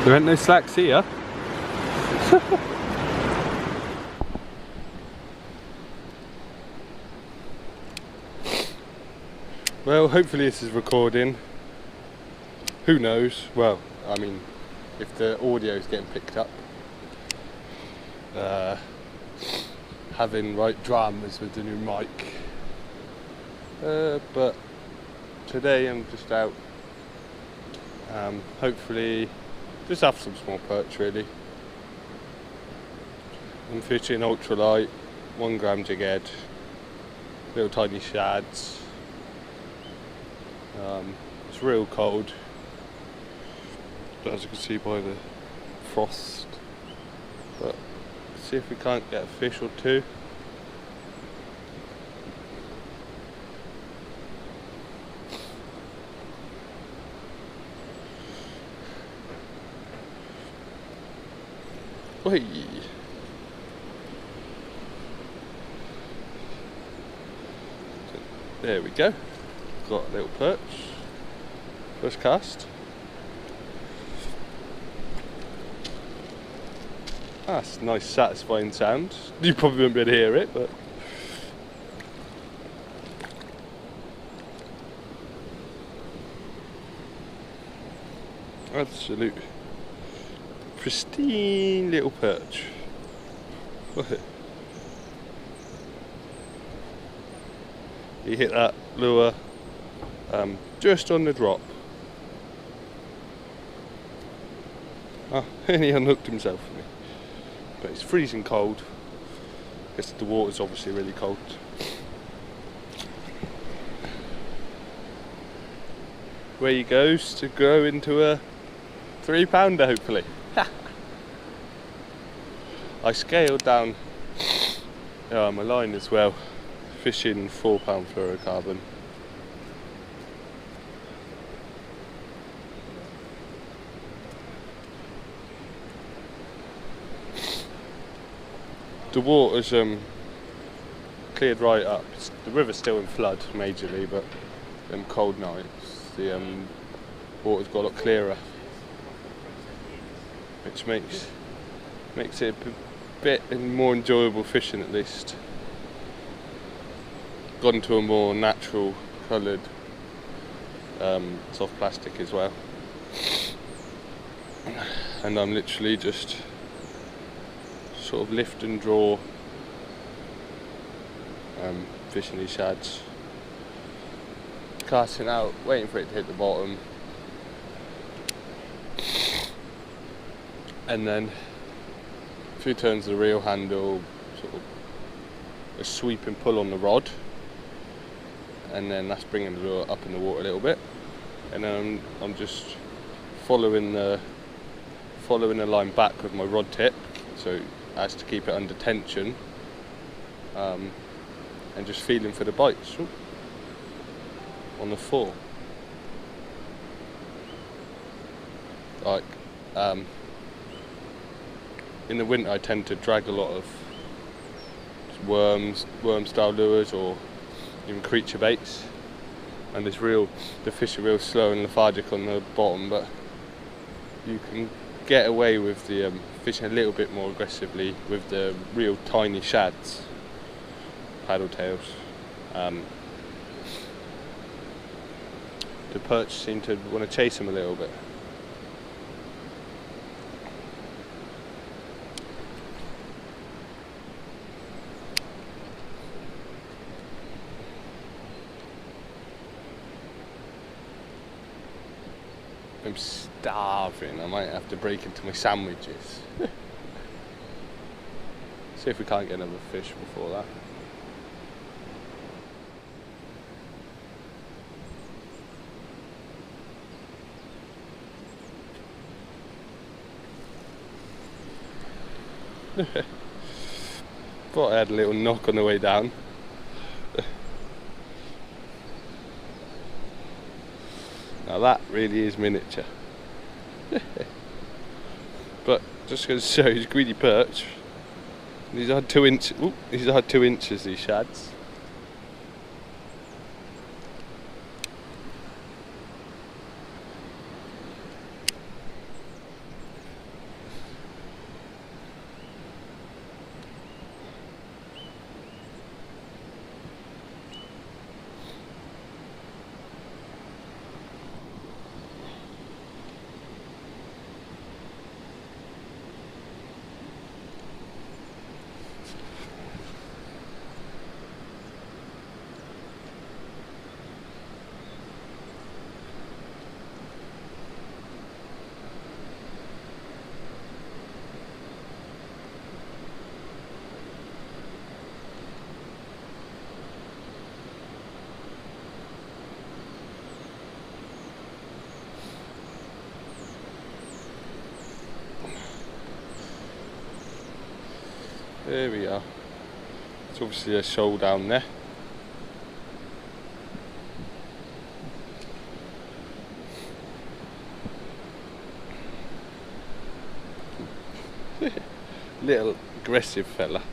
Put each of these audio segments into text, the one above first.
There ain't no slacks here. Well, hopefully this is recording. Who knows? Well, I mean, if the audio is getting picked up. Having right dramas with the new mic. But today I'm just out. Hopefully just have some small perch really. I'm fishing ultralight, 1 gram jighead, little tiny shads. It's real cold, as you can see by the frost, but let's see if we can't get a fish or two. Whee! There we go. Got a little perch. First cast. That's a nice satisfying sound. You probably won't be able to hear it, but absolute pristine little perch. He hit that lure just on the drop. And he unhooked himself for me. But it's freezing cold. Guess the water's obviously really cold. Where he goes to grow into a 3-pounder hopefully. I scaled down my line as well, fishing 4-pound fluorocarbon. The water's cleared right up. The river's still in flood majorly, but them cold nights the water's got a lot clearer, which makes it a bit more enjoyable fishing at least. Gone to a more natural coloured soft plastic as well, and I'm literally just sort of lift and draw fishing these shads, casting out, waiting for it to hit the bottom, and then a few turns of the reel handle, sort of a sweep and pull on the rod, and then that's bringing the lure up in the water a little bit, and then I'm just following the line back with my rod tip, so as to keep it under tension, and just feeling for the bites on the fall. Like in the winter I tend to drag a lot of worm style lures or even creature baits, and the fish are real slow and lethargic on the bottom, but you can get away with the fishing a little bit more aggressively with the real tiny shads, paddle tails. The perch seem to want to chase them a little bit. I'm starving. I might have to break into my sandwiches. See if we can't get another fish before that. Thought I had a little knock on the way down. Now that really is miniature. But just going to show you, greedy perch. These are 2 inches. These are 2 inches. These shads. There we are. It's obviously a shoal down there. Little aggressive fella.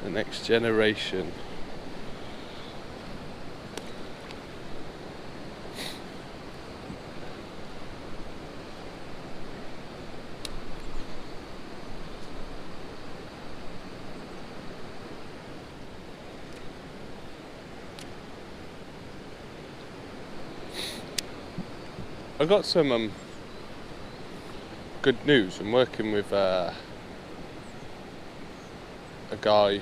The next generation. I got some good news. I'm working with a guy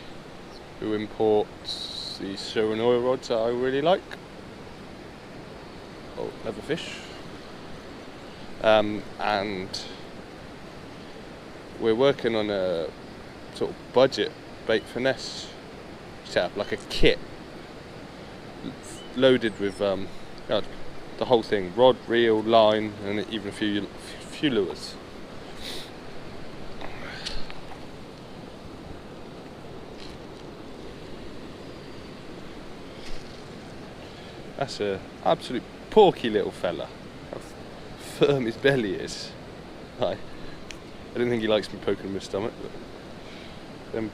who imports these tsurinoya rods that I really like. Oh, another fish. And we're working on a sort of budget bait finesse setup, like a kit loaded with the whole thing: rod, reel, line, and even a few lures. That's a absolute porky little fella. How firm his belly is. I don't think he likes me poking him in the stomach, but then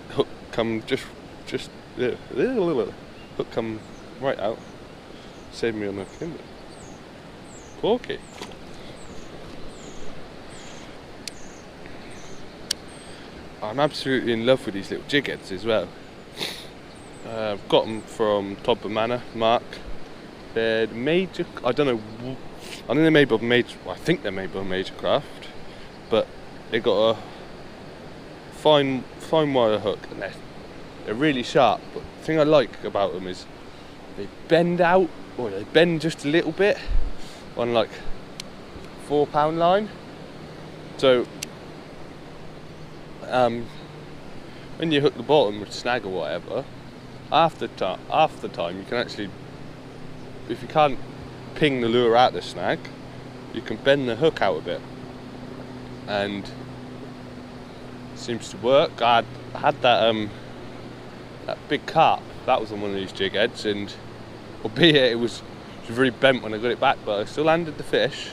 hook come just hook come right out. Saved me on the fin. Porky. I'm absolutely in love with these little jigheads as well. I've got them from Tobber Manor, Mark. They're major. I don't know. I think they're made by major. Well, I think they're made by Major Craft, but they got a fine wire hook, and they're really sharp. But the thing I like about them is they bend out, or they bend just a little bit on like 4-pound line. So when you hook the bottom with snag or whatever, half the time you can actually, if you can't ping the lure out the snag, you can bend the hook out a bit, and it seems to work. I had that big carp, that was on one of these jig heads, and albeit it was very bent when I got it back, but I still landed the fish.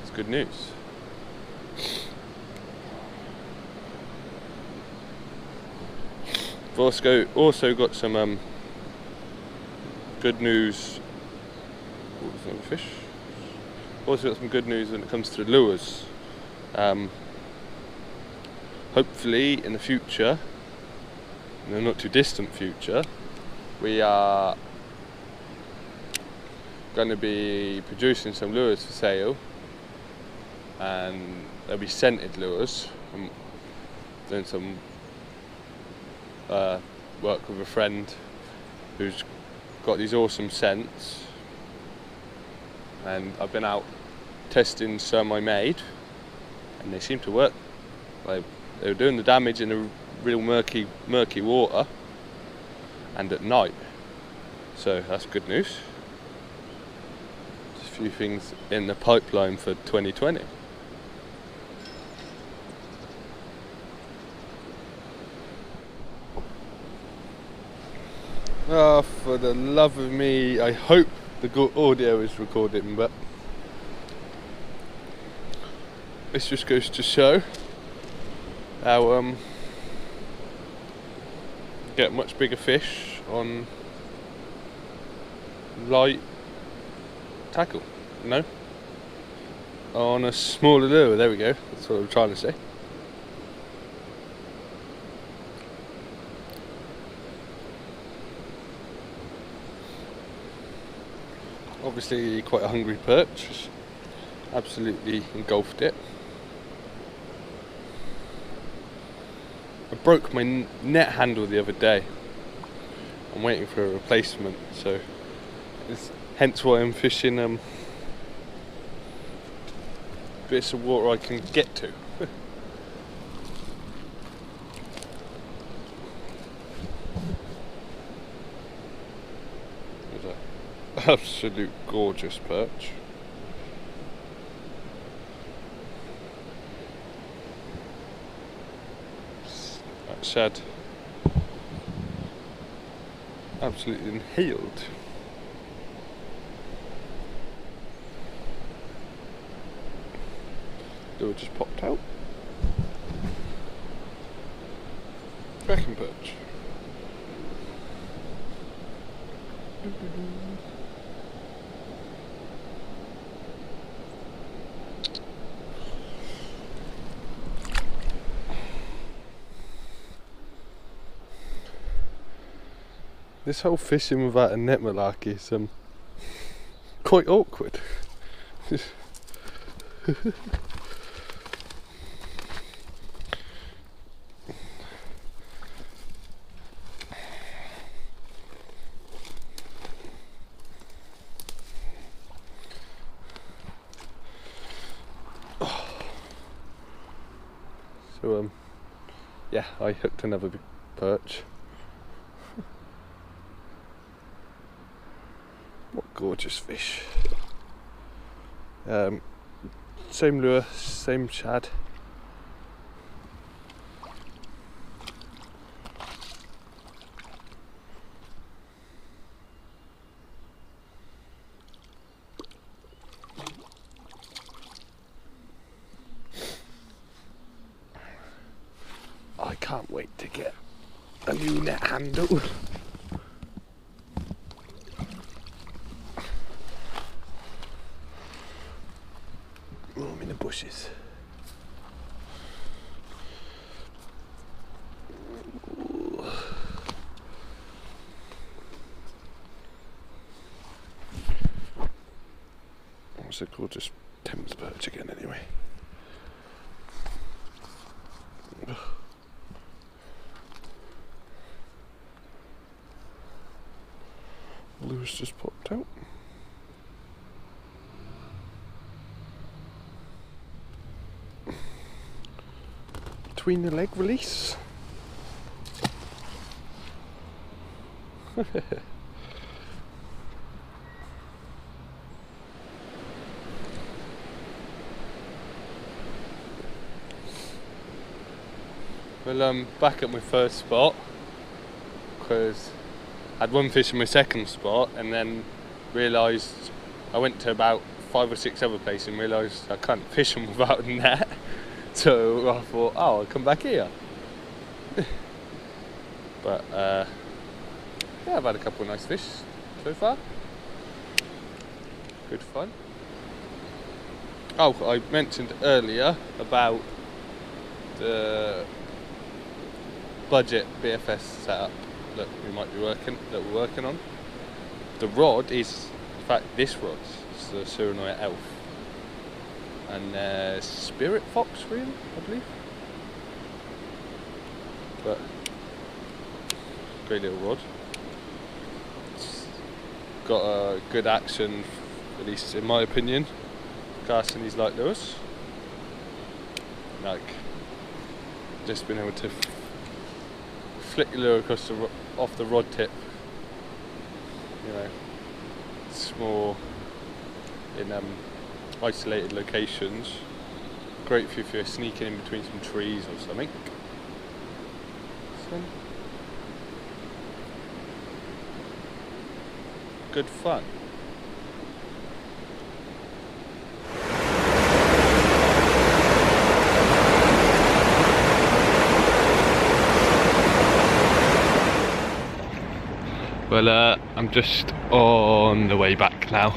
It's good news. I've also got some good news. What was that, fish? Also got some good news when it comes to the lures. Hopefully in the future, in the not too distant future, we are going to be producing some lures for sale, and they'll be scented lures. I'm doing some work with a friend who's got these awesome scents, and I've been out testing some I made, and they seem to work. They were doing the damage in the real murky water and at night, so that's good news. Just a few things in the pipeline for 2020. Oh, for the love of me, I hope the audio is recording, but this just goes to show how get much bigger fish on light tackle, on a smaller lure. There we go, that's what I'm trying to say. Obviously quite a hungry perch, absolutely engulfed it. I broke my net handle the other day. I'm waiting for a replacement, so hence why I'm fishing bits of water I can get to. Absolute gorgeous perch. That shad absolutely inhaled. Lure just popped out. Second perch. This whole fishing without a net malarkey is quite awkward. So yeah, I hooked another big perch. What gorgeous fish. Same lure, same shad. I can't wait to get a new net handle. I'm in the bushes. What's it called? Just Thames perch again, anyway. Lure's just popped out. Between the leg release. Well, I'm back at my first spot because I had one fish in my second spot and then realised I went to about 5 or 6 other places and realised I can't fish them without a net. So I thought, oh, I'll come back here. But yeah, I've had a couple of nice fish so far. Good fun. Oh, I mentioned earlier about the budget BFS setup that we're working on. The rod is, in fact, this rod. It's the Tsurinoya Elf. And Spirit Fox reel, I believe. But great little rod. It's got a good action, at least in my opinion, casting these light lures. Like, just being able to flick the lure across off the rod tip. You know, it's more in isolated locations. Great for if you're sneaking in between some trees or something. So, good fun. Well, I'm just on the way back now.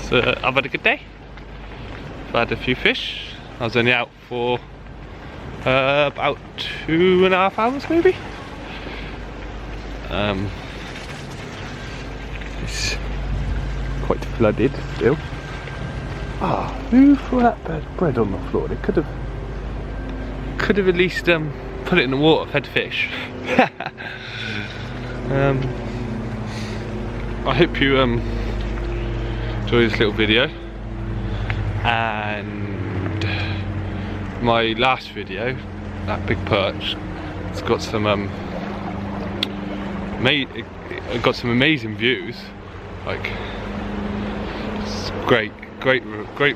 So, I've had a good day. I've had a few fish. I was only out for about 2.5 hours maybe. It's quite flooded still. Ah, who threw that bread on the floor? They could have at least put it in the water, fed fish. I hope you enjoy this little video, and my last video, that big perch, it's got some it got some amazing views. Like, it's great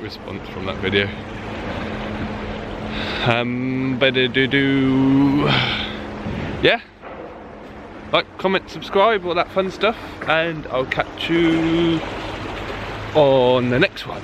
response from that video. Yeah, like, comment, subscribe, all that fun stuff, and I'll catch you on the next one.